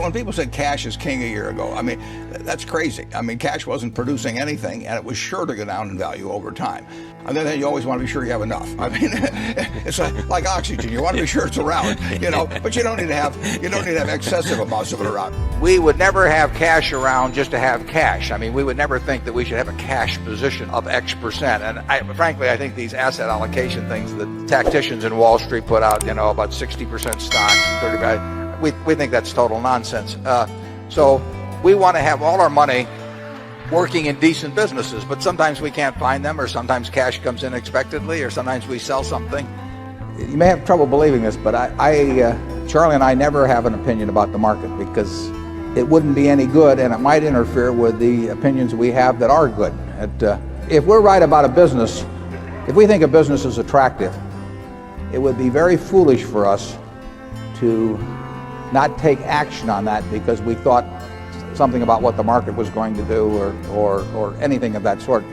When people said cash is king a year ago, I mean, that's crazy. I mean, cash wasn't producing anything, and it was sure to go down in value over time. And then you always want to be sure you have enough. I mean, it's like oxygen. You want to be sure it's around, but you don't need to have excessive amounts of it around. We would never have cash around just to have cash. I mean, we would never think that we should have a cash position of X%. And frankly, I think these asset allocation things that tacticians in Wall Street put out, about 60% stocks and 35%, we think that's total nonsense. So we want to have all our money working in decent businesses, but sometimes we can't find them, or sometimes cash comes in unexpectedly, or sometimes we sell something. You may have trouble believing this, but Charlie and I never have an opinion about the market because it wouldn't be any good, and it might interfere with the opinions we have that are good. If we're right about a business, if we think a business is attractive, it would be very foolish for us to not take action on that because we thought something about what the market was going to do or anything of that sort.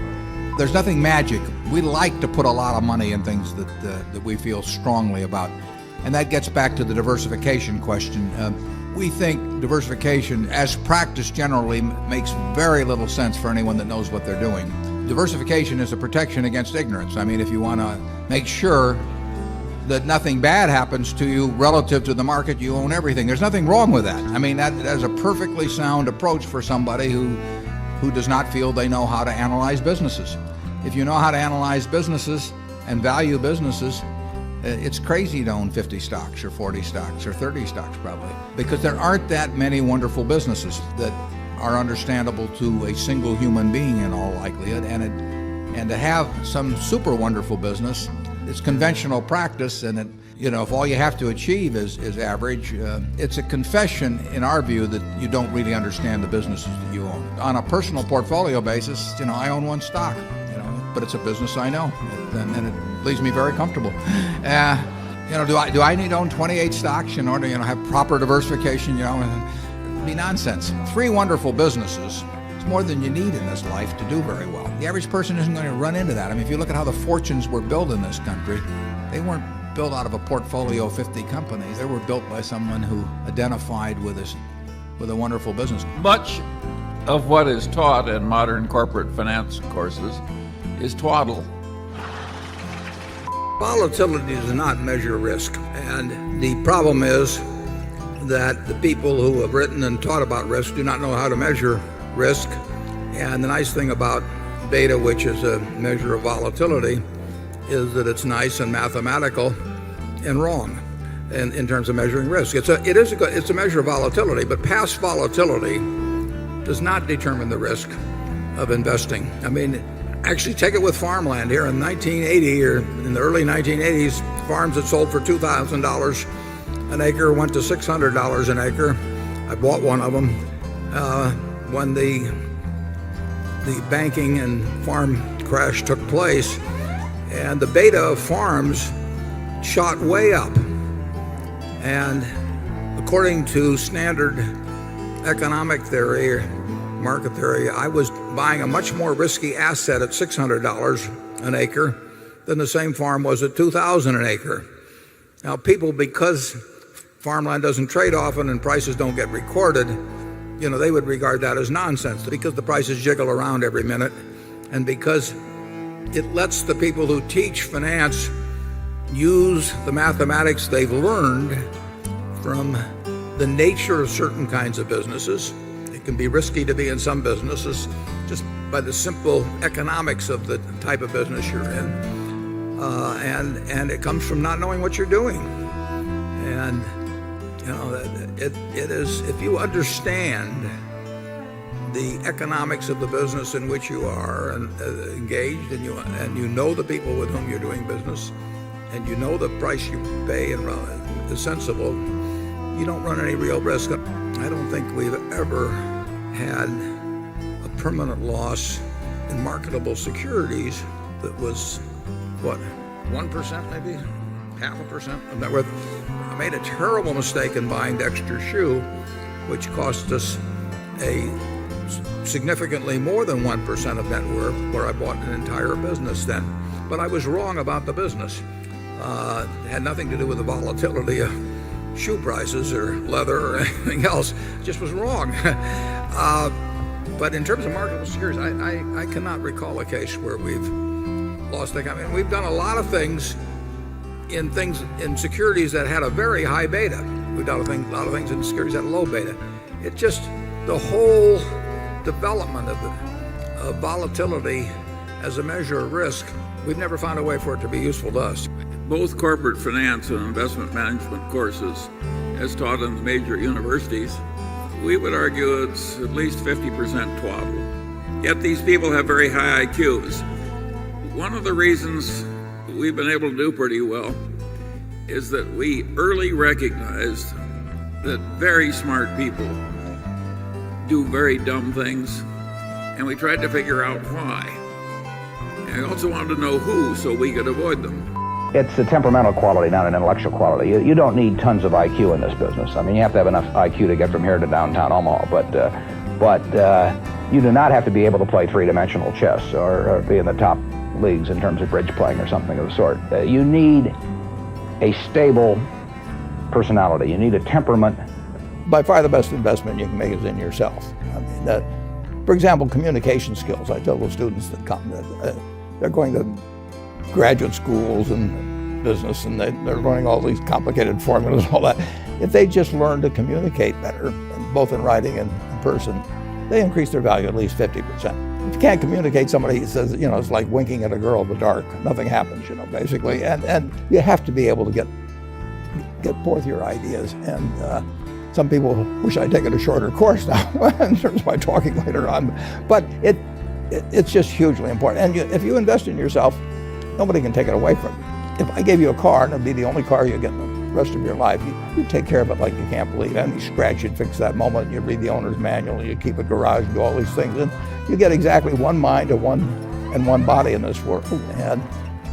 There's nothing magic. We like to put a lot of money in things that we feel strongly about. And that gets back to the diversification question. We think diversification, as practiced generally, makes very little sense for anyone that knows what they're doing. Diversification is a protection against ignorance. I mean, if you want to make sure that nothing bad happens to you relative to the market, you own everything. There's nothing wrong with that. I mean, that is a perfectly sound approach for somebody who does not feel they know how to analyze businesses. If you know how to analyze businesses and value businesses, it's crazy to own 50 stocks or 40 stocks or 30 stocks probably, because there aren't that many wonderful businesses that are understandable to a single human being in all likelihood. And to have some super wonderful business, it's conventional practice, and if all you have to achieve is average, it's a confession in our view that you don't really understand the businesses that you own. On a personal portfolio basis, I own one stock, but it's a business I know, and it leaves me very comfortable. Do I need to own 28 stocks in order to have proper diversification? It'd be nonsense. 3 wonderful businesses. More than you need in this life to do very well. The average person isn't going to run into that. I mean, if you look at how the fortunes were built in this country, they weren't built out of a portfolio of 50 companies. They were built by someone who identified with a wonderful business. Much of what is taught in modern corporate finance courses is twaddle. Volatility does not measure risk, and the problem is that the people who have written and taught about risk do not know how to measure risk. And the nice thing about beta, which is a measure of volatility, is that it's nice and mathematical and wrong in terms of measuring risk. It's a measure of volatility, but past volatility does not determine the risk of investing. I mean, actually take it with farmland. Here in 1980 or in the early 1980s, farms that sold for $2,000 an acre went to $600 an acre. I bought one of them. When the banking and farm crash took place, and the beta of farms shot way up. And according to standard economic theory or market theory, I was buying a much more risky asset at $600 an acre than the same farm was at $2,000 an acre. Now, people, because farmland doesn't trade often and prices don't get recorded, they would regard that as nonsense because the prices jiggle around every minute, and because it lets the people who teach finance use the mathematics they've learned from the nature of certain kinds of businesses. It can be risky to be in some businesses just by the simple economics of the type of business you're in, and it comes from not knowing what you're doing. And it is, if you understand the economics of the business in which you are engaged, and you know the people with whom you're doing business, and you know the price you pay and is sensible, you don't run any real risk. I don't think we've ever had a permanent loss in marketable securities that was, 1% maybe? 0.5% of net worth. I made a terrible mistake in buying Dexter's shoe, which cost us a significantly more than 1% of net worth, where I bought an entire business then. But I was wrong about the business. It had nothing to do with the volatility of shoe prices or leather or anything else. It just was wrong. But in terms of marketable securities, I cannot recall a case where we've lost the. I mean, we've done a lot of things in securities that had a very high beta. We've done a lot of things in securities that had low beta. It just, the whole development of volatility as a measure of risk, we've never found a way for it to be useful to us. Both corporate finance and investment management courses, as taught in the major universities, we would argue it's at least 50% twaddle. Yet these people have very high IQs. One of the reasons we've been able to do pretty well is that we early recognized that very smart people do very dumb things, and we tried to figure out why. And we also wanted to know who so we could avoid them. It's a temperamental quality, not an intellectual quality. You don't need tons of IQ in this business. I mean, you have to have enough IQ to get from here to downtown Omaha, but you do not have to be able to play three-dimensional chess or be in the top leagues in terms of bridge playing or something of the sort. You need a stable personality. You need a temperament. By far the best investment you can make is in yourself. I mean, for example, communication skills. I tell the students that come that they're going to graduate schools and business, and they're learning all these complicated formulas and all that. If they just learn to communicate better, both in writing and in person, they increase their value at least 50%. If you can't communicate, somebody says, it's like winking at a girl in the dark. Nothing happens, basically. And you have to be able to get forth your ideas. And some people wish I'd taken a shorter course now in terms of my talking later on. But it's just hugely important. And if you invest in yourself, nobody can take it away from you. If I gave you a car, and it'd be the only car you get in the rest of your life, you'd take care of it like you can't believe. Any scratch, you'd fix that moment. You'd read the owner's manual. You'd keep a garage, do all these things. And you get exactly one mind and one body in this world.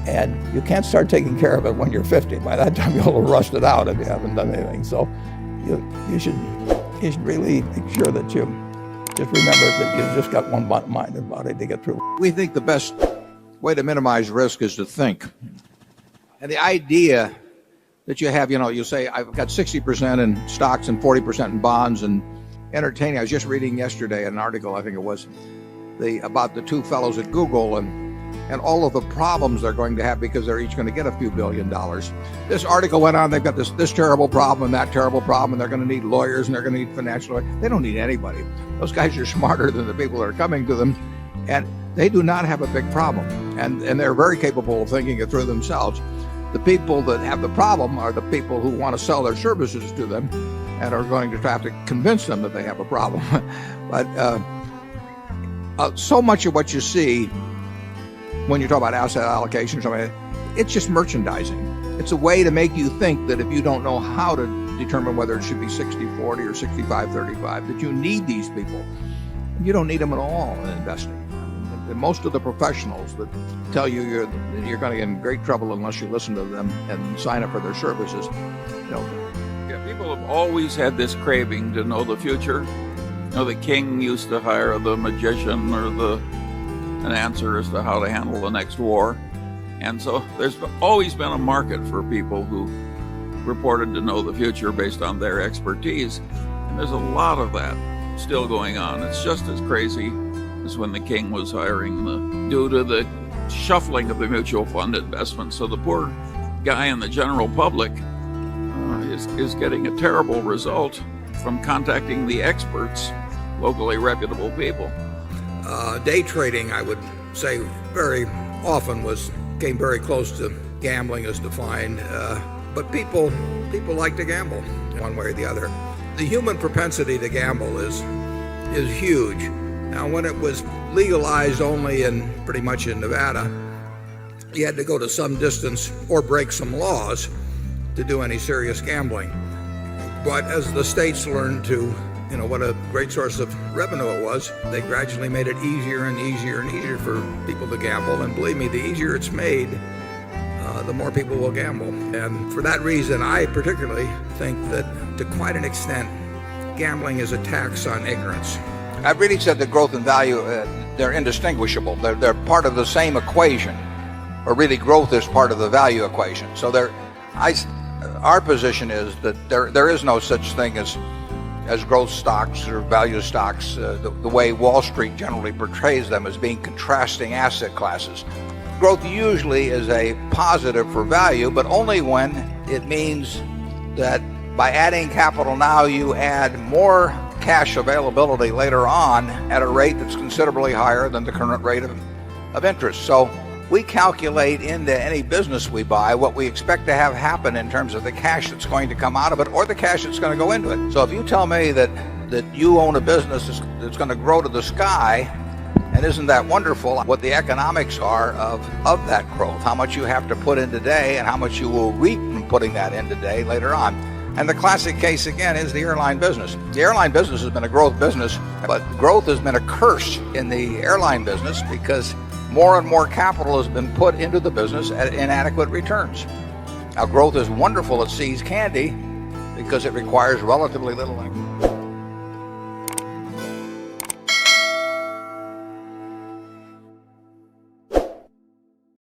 And you can't start taking care of it when you're 50. By that time, you'll have rusted out if you haven't done anything. So you should really make sure that you just remember that you've just got one mind and body to get through. We think the best way to minimize risk is to think. And the idea that you have, you say, I've got 60% in stocks and 40% in bonds and entertaining. I was just reading yesterday an article, I think it was, about the two fellows at Google and all of the problems they're going to have because they're each going to get a few $1 billion. This article went on, they've got this terrible problem and that terrible problem, and they're going to need lawyers and they're going to need financial lawyers. They don't need anybody. Those guys are smarter than the people that are coming to them, and they do not have a big problem. And they're very capable of thinking it through themselves. The people that have the problem are the people who want to sell their services to them and are going to have to convince them that they have a problem. But so much of what you see when you talk about asset allocation, it's just merchandising. It's a way to make you think that if you don't know how to determine whether it should be 60-40 or 65-35, that you need these people. You don't need them at all in investing. Most of the professionals that tell you you're going to get in great trouble unless you listen to them and sign up for their services, Yeah, people have always had this craving to know the future. The king used to hire the magician or an answer as to how to handle the next war. And so there's always been a market for people who reported to know the future based on their expertise. And there's a lot of that still going on. It's just as crazy as when the king was hiring due to the shuffling of the mutual fund investments. So the poor guy in the general public is getting a terrible result from contacting the experts, locally reputable people. Day trading, I would say, very often came very close to gambling as defined. But people like to gamble one way or the other. The human propensity to gamble is huge. Now, when it was legalized only pretty much in Nevada, you had to go to some distance or break some laws to do any serious gambling. But as the states learned to, what a great source of revenue it was, they gradually made it easier and easier and easier for people to gamble. And believe me, the easier it's made, the more people will gamble. And for that reason, I particularly think that to quite an extent, gambling is a tax on ignorance. I've really said that growth and value, they're indistinguishable. They're part of the same equation, or really growth is part of the value equation. So our position is that there is no such thing as growth stocks or value stocks, the way Wall Street generally portrays them as being contrasting asset classes. Growth usually is a positive for value, but only when it means that by adding capital now, you add more cash availability later on at a rate that's considerably higher than the current rate of interest. So we calculate into any business we buy what we expect to have happen in terms of the cash that's going to come out of it or the cash that's going to go into it. So if you tell me that you own a business that's going to grow to the sky, and isn't that wonderful, what the economics are of that growth, how much you have to put in today and how much you will reap from putting that in today later on. And the classic case again is the airline business. The airline business has been a growth business, but growth has been a curse in the airline business because more and more capital has been put into the business at inadequate returns. Now, growth is wonderful at See's Candy because it requires relatively little